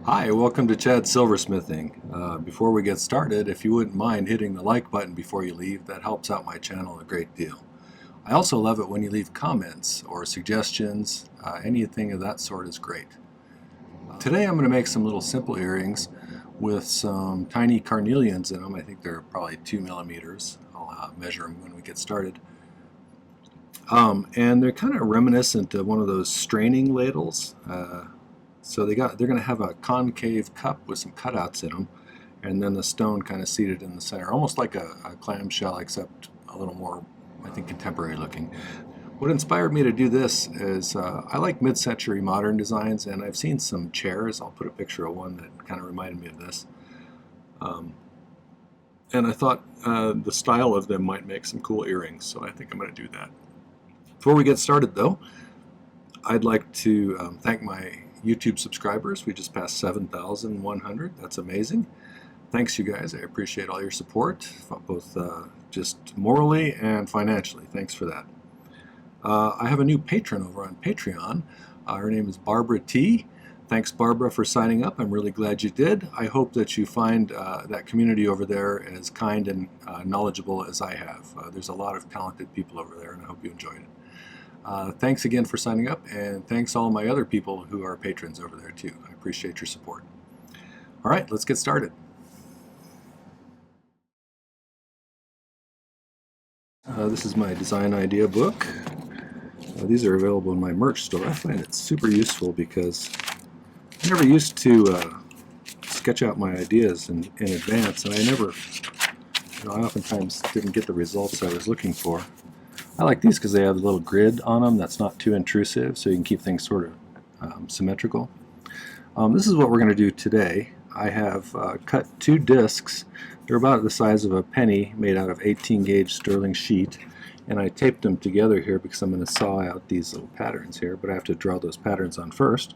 Hi, welcome to Chad's Silversmithing. Before we get started, if you wouldn't mind hitting the like button before you leave, that helps out my channel a great deal. I also love it when you leave comments or suggestions. Anything of that sort is great. Today I'm going to make some little simple earrings with some tiny carnelians in them. I think they're probably 2 millimeters. I'll measure them when we get started. And they're kind of reminiscent of one of those straining ladles. So they're going to have a concave cup with some cutouts in them, and then the stone kind of seated in the center, almost like a clamshell, except a little more, I think, contemporary looking. What inspired me to do this is I like mid-century modern designs, and I've seen some chairs. I'll put a picture of one that kind of reminded me of this. And I thought the style of them might make some cool earrings, so I think I'm going to do that. Before we get started, though, I'd like to thank my YouTube subscribers. We just passed 7,100. That's amazing. Thanks, you guys. I appreciate all your support, both just morally and financially. Thanks for that. I have a new patron over on Patreon. Her name is Barbara T. Thanks, Barbara, for signing up. I'm really glad you did. I hope that you find that community over there as kind and knowledgeable as I have. There's a lot of talented people over there, and I hope you enjoyed it. Thanks again for signing up, and thanks all my other people who are patrons over there too. I appreciate your support. All right, let's get started. This is my design idea book. These are available in my merch store. I find it super useful because I never used to sketch out my ideas in advance, and I oftentimes didn't get the results I was looking for. I like these because they have a little grid on them that's not too intrusive, so you can keep things sort of symmetrical. This is what we're going to do today. I have cut 2 discs. They're about the size of a penny, made out of 18 gauge sterling sheet, and I taped them together here because I'm going to saw out these little patterns here, but I have to draw those patterns on first.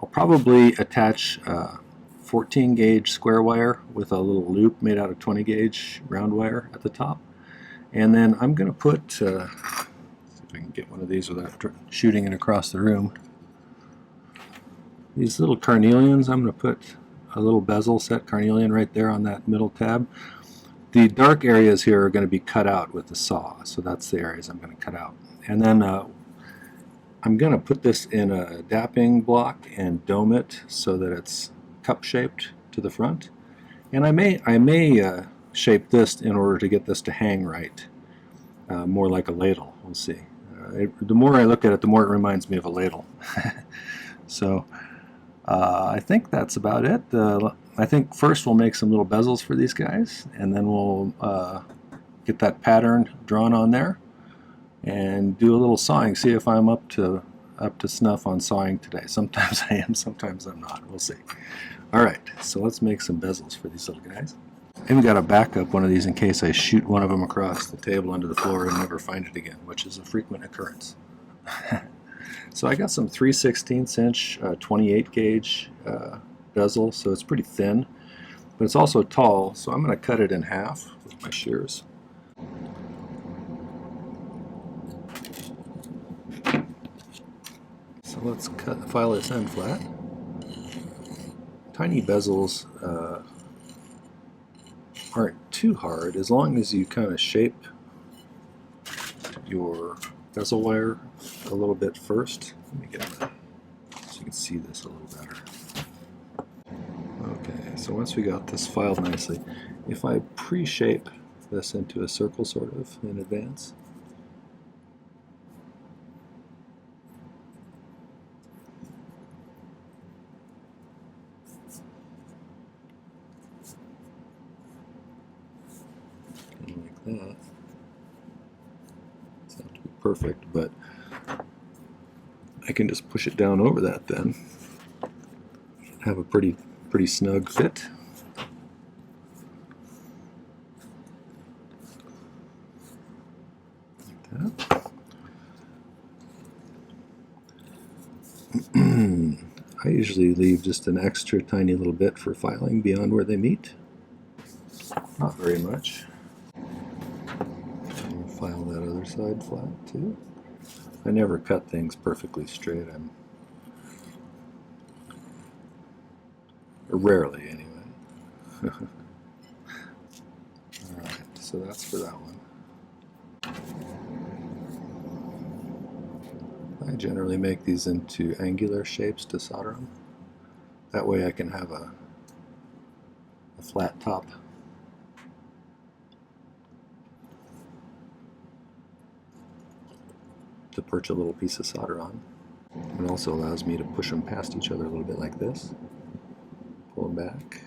I'll probably attach 14 gauge square wire with a little loop made out of 20 gauge round wire at the top. And then I'm going to put, see if I can get one of these without shooting it across the room. These little carnelians, I'm going to put a little bezel set carnelian right there on that middle tab. The dark areas here are going to be cut out with the saw, so that's the areas I'm going to cut out. And then I'm going to put this in a dapping block and dome it so that it's cup-shaped to the front. And I may shape this in order to get this to hang right, more like a ladle. We'll see. The more I look at it, the more it reminds me of a ladle. So I think that's about it. I think first we'll make some little bezels for these guys, and then we'll get that pattern drawn on there and do a little sawing. See if I'm up to snuff on sawing today. Sometimes I am, sometimes I'm not. We'll see. All right, so let's make some bezels for these little guys. I even got a backup one of these in case I shoot one of them across the table onto the floor and never find it again, which is a frequent occurrence. So I got some 3/16 inch 28 gauge bezel, so it's pretty thin, but it's also tall, so I'm going to cut it in half with my shears. So let's file this end flat. Tiny bezels aren't too hard as long as you kind of shape your bezel wire a little bit first. Let me get that so you can see this a little better. Okay, so once we got this filed nicely, if I pre-shape this into a circle sort of in advance, that. It's not to be perfect, but I can just push it down over that then. Have a pretty snug fit. Like that. I usually leave just an extra tiny little bit for filing beyond where they meet. Not very much. I'll file that other side flat too. I never cut things perfectly straight. Rarely, anyway. Alright, so that's for that one. I generally make these into angular shapes to solder them. That way I can have a flat top. To perch a little piece of solder on. It also allows me to push them past each other a little bit like this. Pull them back,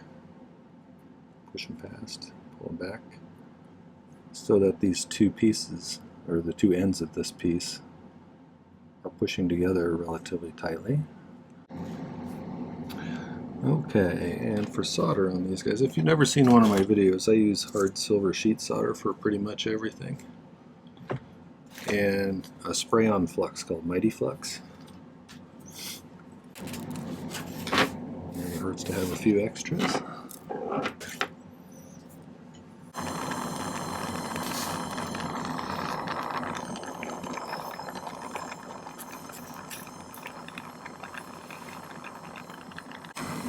push them past, pull them back, so that these two pieces, or the two ends of this piece, are pushing together relatively tightly. Okay, and for solder on these guys, if you've never seen one of my videos, I use hard silver sheet solder for pretty much everything. And a spray-on flux called My-T-Flux. It hurts to have a few extras.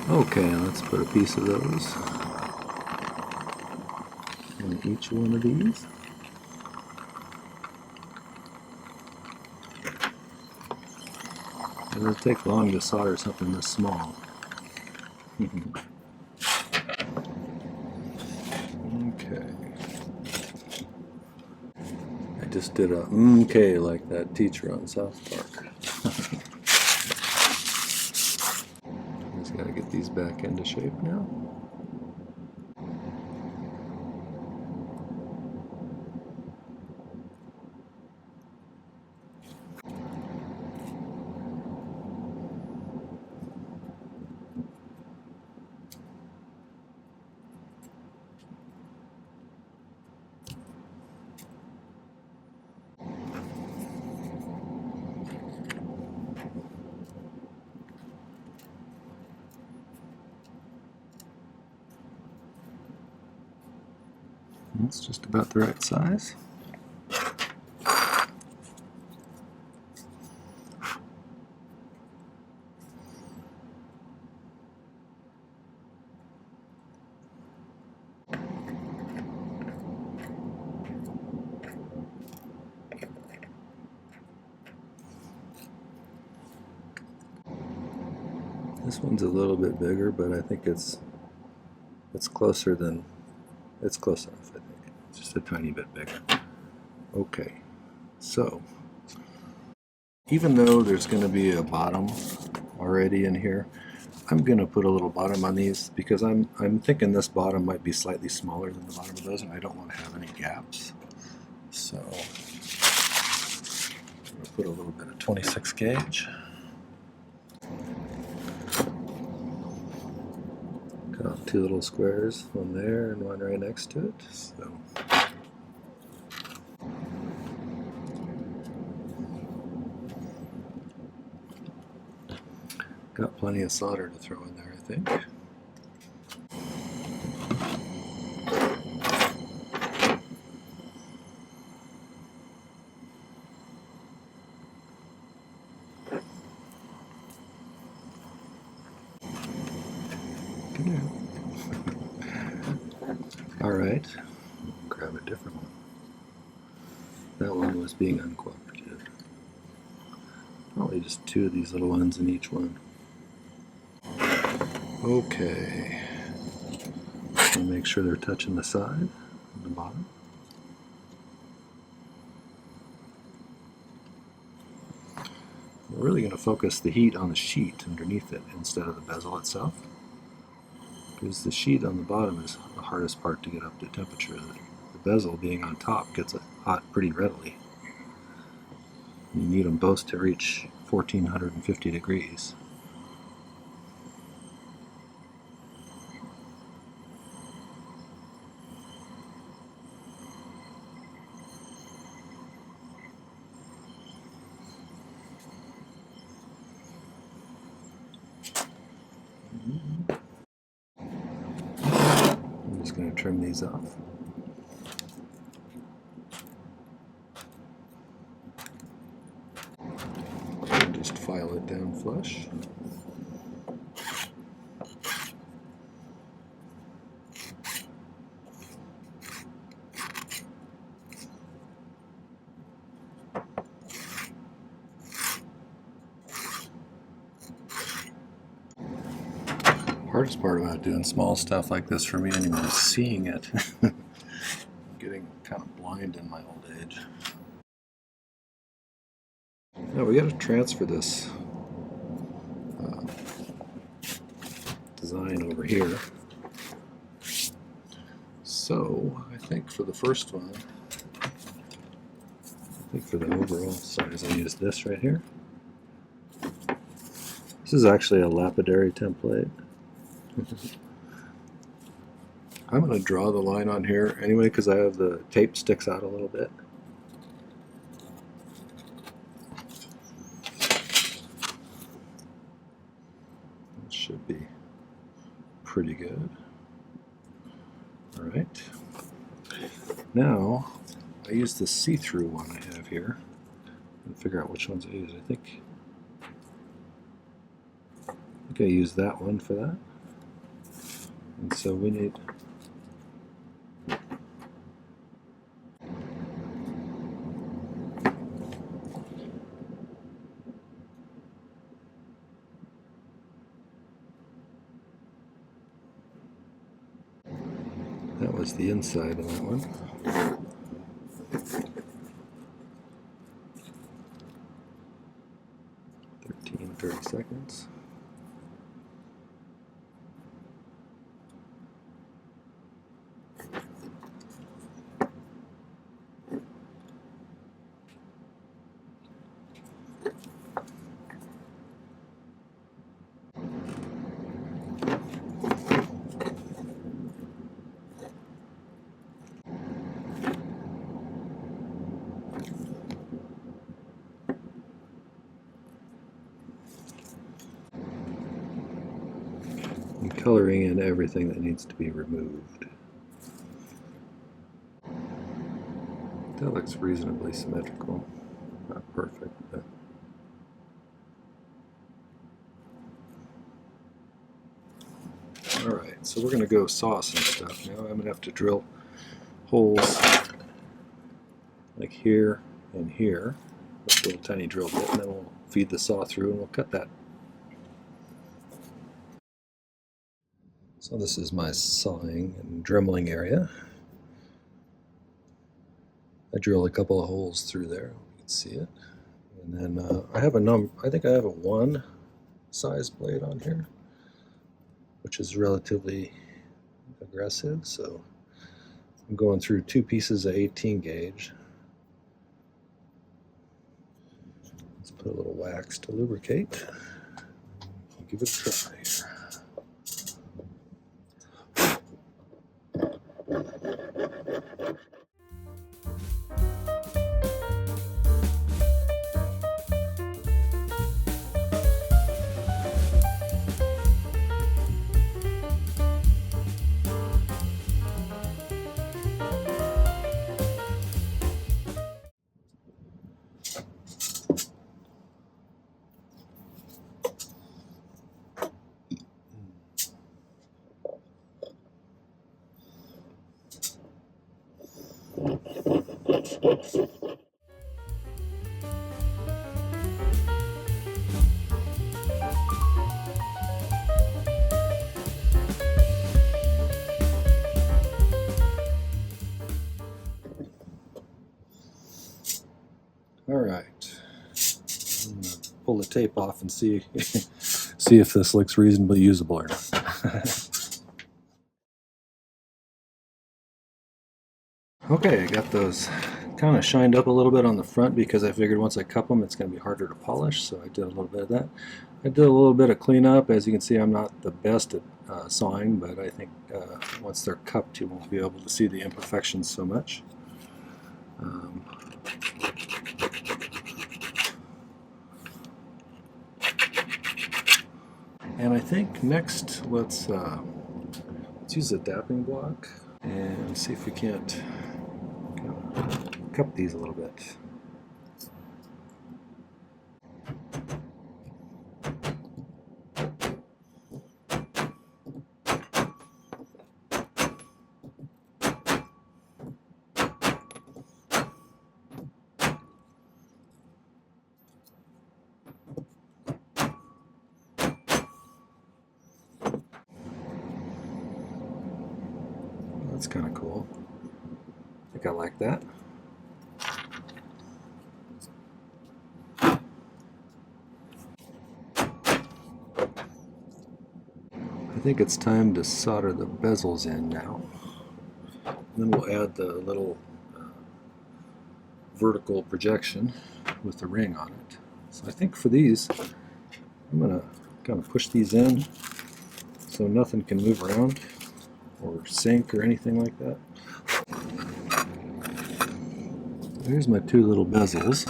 Okay, let's put a piece of those in each one of these. It doesn't take long to solder something this small. Okay. I just did a okay like that teacher on South Park. Just gotta get these back into shape now. It's just about the right size. This one's a little bit bigger, but I think it's closer than, it's close enough, I think. It's just a tiny bit bigger. Okay, so even though there's going to be a bottom already in here, I'm going to put a little bottom on these because I'm thinking this bottom might be slightly smaller than the bottom of those, and I don't want to have any gaps. So I'm going to put a little bit of 26 gauge. Cut off two little squares, one there and one right next to it. So got plenty of solder to throw in there, I think. All right, grab a different one. That one was being uncooperative. Probably just two of these little ones in each one. Okay. So make sure they're touching the side and the bottom. We're really going to focus the heat on the sheet underneath it instead of the bezel itself, because the sheet on the bottom is the hardest part to get up to temperature. The bezel being on top gets it hot pretty readily. You need them both to reach 1450 degrees. I'm just going to trim these off. And just file it down flush. Hardest part about doing small stuff like this for me anymore is seeing it. Getting kind of blind in my old age. Now we got to transfer this design over here. So I think for the first one, I think for the overall size, I use this right here. This is actually a lapidary template. I'm going to draw the line on here anyway because I have the tape sticks out a little bit. It should be pretty good. All right. Now I use the see-through one I have here and figure out which ones I use. I think I use that one for that. And so we need that was the inside of that one. 30 seconds. And coloring in everything that needs to be removed. That looks reasonably symmetrical. Not perfect, but alright, so we're going to go saw some stuff now. I'm going to have to drill holes like here and here with a little tiny drill bit, and then we'll feed the saw through and we'll cut that. So this is my sawing and dremeling area. I drilled a couple of holes through there, you can see it. And then I have I think I have a 1 size blade on here, which is relatively aggressive, so I'm going through 2 pieces of 18 gauge. Let's put a little wax to lubricate. Give it a try here. All right, I'm going to pull the tape off and see if this looks reasonably usable or not. Okay, I got those kind of shined up a little bit on the front because I figured once I cup them it's going to be harder to polish, so I did a little bit of that. I did a little bit of cleanup. As you can see, I'm not the best at sawing, but I think once they're cupped you won't be able to see the imperfections so much. And I think next let's use a dapping block and see if we can't cup these a little bit. That's kind of cool. I think I like that. I think it's time to solder the bezels in now. And then we'll add the little vertical projection with the ring on it. So I think for these, I'm going to kind of push these in so nothing can move around or sink or anything like that. Here's my two little bezels.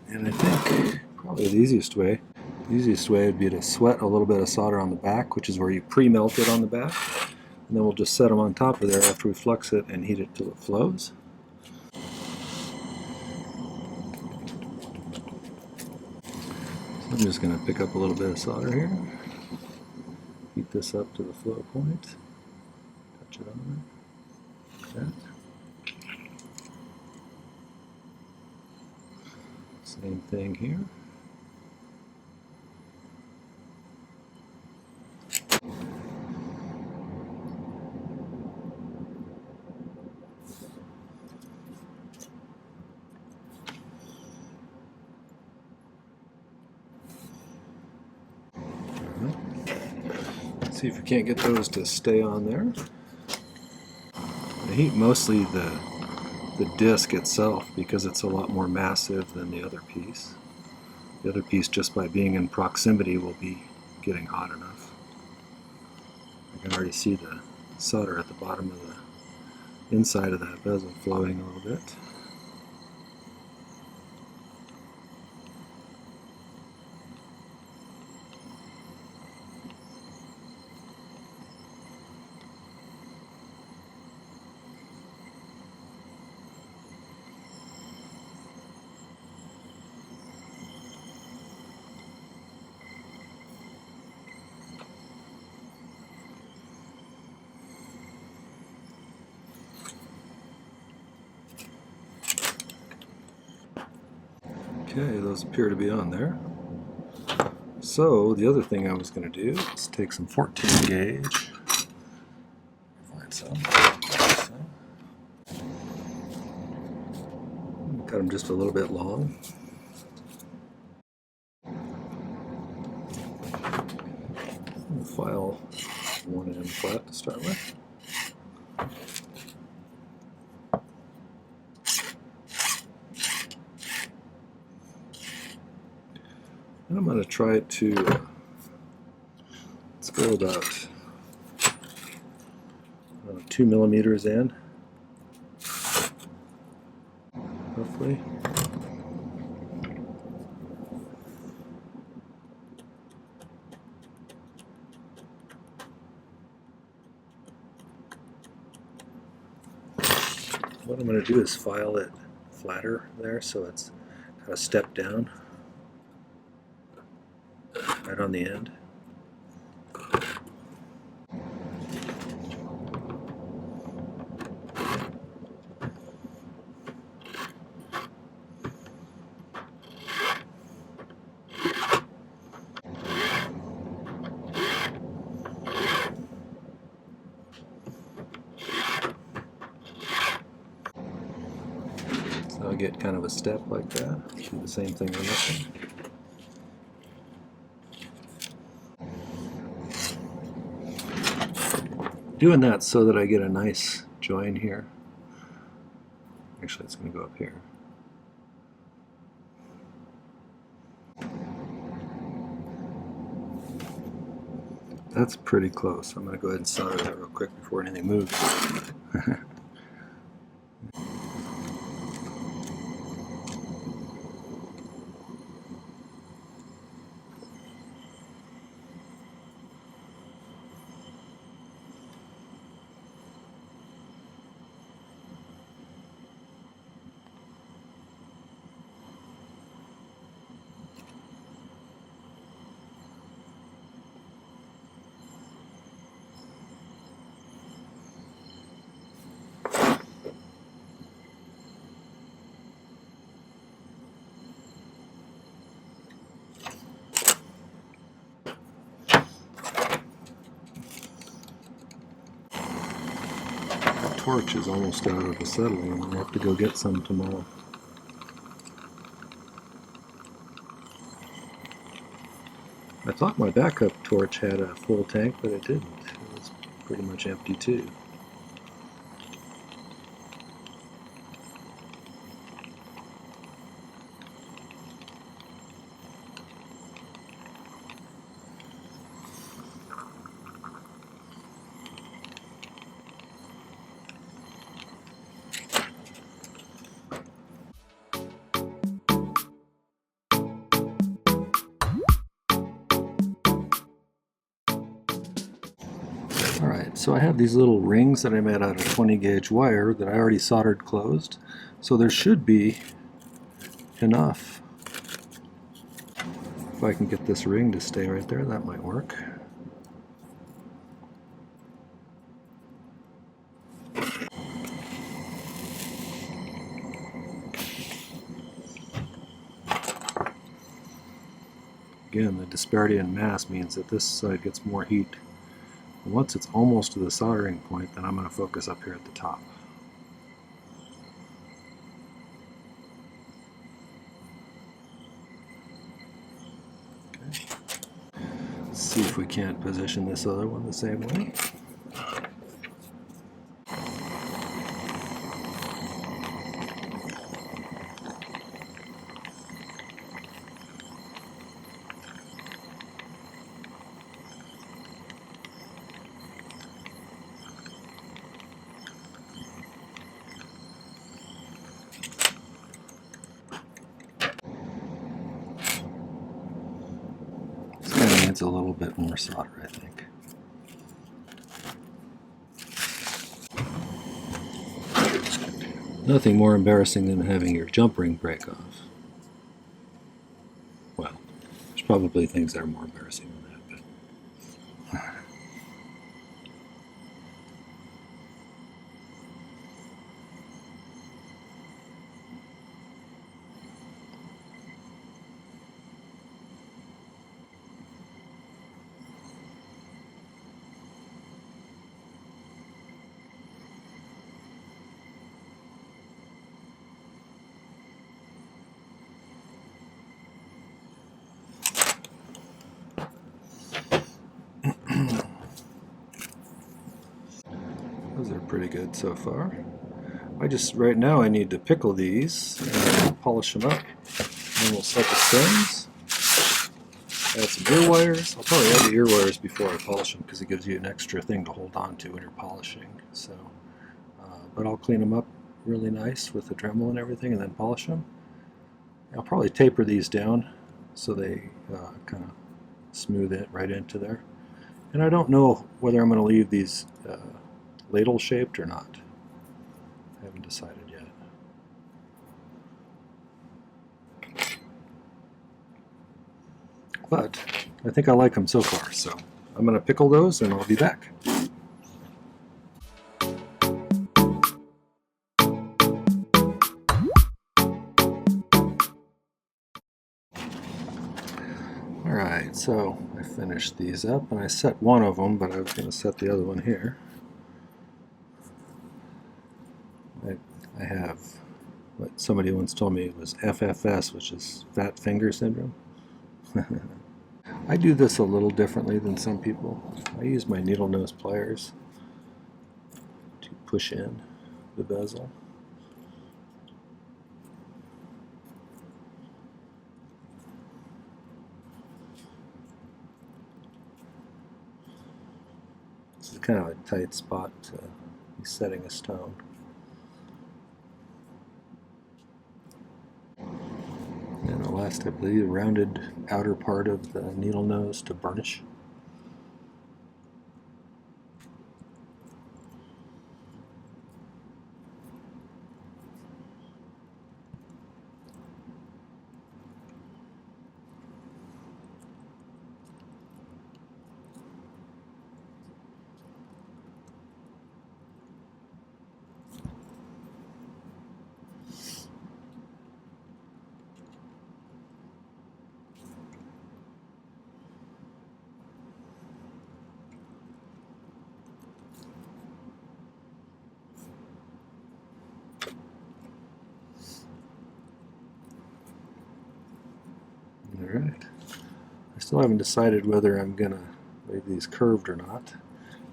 And I think probably the easiest way would be to sweat a little bit of solder on the back, which is where you pre-melt it on the back. And then we'll just set them on top of there after we flux it and heat it till it flows. So I'm just going to pick up a little bit of solder here. Heat this up to the flow point. Touch it on there. Like that. Same thing here. See if we can't get those to stay on there. I heat mostly the disc itself because it's a lot more massive than the other piece. The other piece, just by being in proximity, will be getting hot enough. I can already see the solder at the bottom of the inside of that bezel flowing a little bit. Okay, those appear to be on there. So the other thing I was going to do is take some 14 gauge, find some, cut them just a little bit long. We'll file one end flat to start with. And I'm going to try to, let's go about 2 millimeters in, roughly. What I'm going to do is file it flatter there so it's kind of stepped down right on the end. So I'll get kind of a step like that. Do the same thing on this one. Doing that so that I get a nice join here. Actually, it's going to go up here. That's pretty close. I'm going to go ahead and solder that real quick before anything moves. torch is almost out of acetylene. I have to go get some tomorrow. I thought my backup torch had a full tank, but it didn't. It was pretty much empty too. Alright, so I have these little rings that I made out of 20 gauge wire that I already soldered closed. So there should be enough. If I can get this ring to stay right there, that might work. Again, the disparity in mass means that this side gets more heat. And once it's almost to the soldering point, then I'm going to focus up here at the top. Okay. Let's see if we can't position this other one the same way. Needs a little bit more solder, I think. Nothing more embarrassing than having your jump ring break off. Well, there's probably things that are more embarrassing than that, but those are pretty good so far. Right now I need to pickle these and polish them up. And we'll set the stems. Add some ear wires. I'll probably add the ear wires before I polish them because it gives you an extra thing to hold on to when you're polishing. So, but I'll clean them up really nice with the Dremel and everything and then polish them. I'll probably taper these down so they kind of smooth it right into there. And I don't know whether I'm going to leave these ladle shaped or not. I haven't decided yet. But I think I like them so far, so I'm going to pickle those and I'll be back. Alright, so I finished these up and I set one of them, but I was going to set the other one here. I have what somebody once told me was FFS, which is fat finger syndrome. I do this a little differently than some people. I use my needle nose pliers to push in the bezel. This is kind of a tight spot to be setting a stone. And last, I believe, rounded outer part of the needle nose to burnish. Alright. I still haven't decided whether I'm going to leave these curved or not.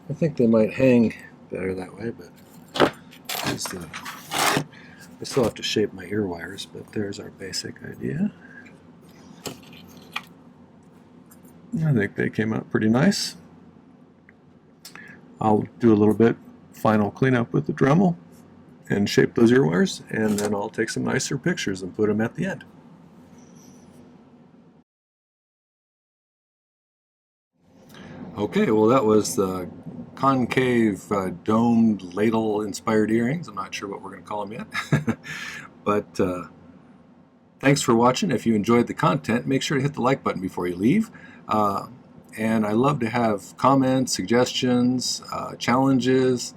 I think they might hang better that way, but I still have to shape my ear wires, but there's our basic idea. I think they came out pretty nice. I'll do a little bit final cleanup with the Dremel and shape those ear wires, and then I'll take some nicer pictures and put them at the end. Okay, well that was the concave domed ladle inspired earrings. I'm not sure what we're going to call them yet. But thanks for watching. If you enjoyed the content, make sure to hit the like button before you leave. And I love to have comments, suggestions, challenges,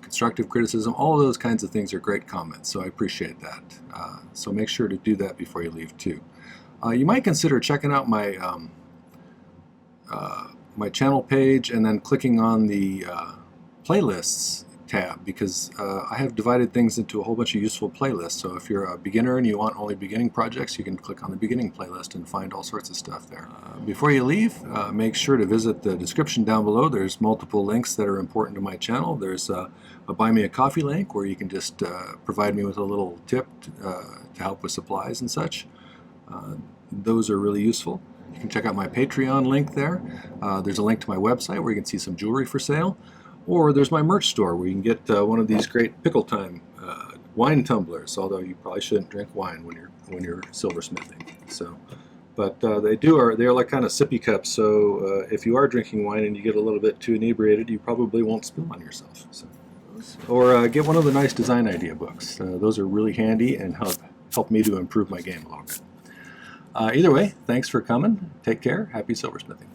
constructive criticism. All those kinds of things are great comments, so I appreciate that. So make sure to do that before you leave too. You might consider checking out my my channel page and then clicking on the playlists tab, because I have divided things into a whole bunch of useful playlists. So if you're a beginner and you want only beginning projects, you can click on the beginning playlist and find all sorts of stuff there. Before you leave, make sure to visit the description down below. There's multiple links that are important to my channel. There's a buy me a coffee link where you can just provide me with a little tip to help with supplies and such. Those are really useful. You can check out my Patreon link there. There's a link to my website where you can see some jewelry for sale. Or there's my merch store where you can get one of these great pickle time wine tumblers, although you probably shouldn't drink wine when you're silversmithing. So, but they are like kind of sippy cups, so if you are drinking wine and you get a little bit too inebriated, you probably won't spill on yourself. So. Or get one of the nice design idea books. Those are really handy and help me to improve my game a little bit. Either way, thanks for coming. Take care. Happy silversmithing.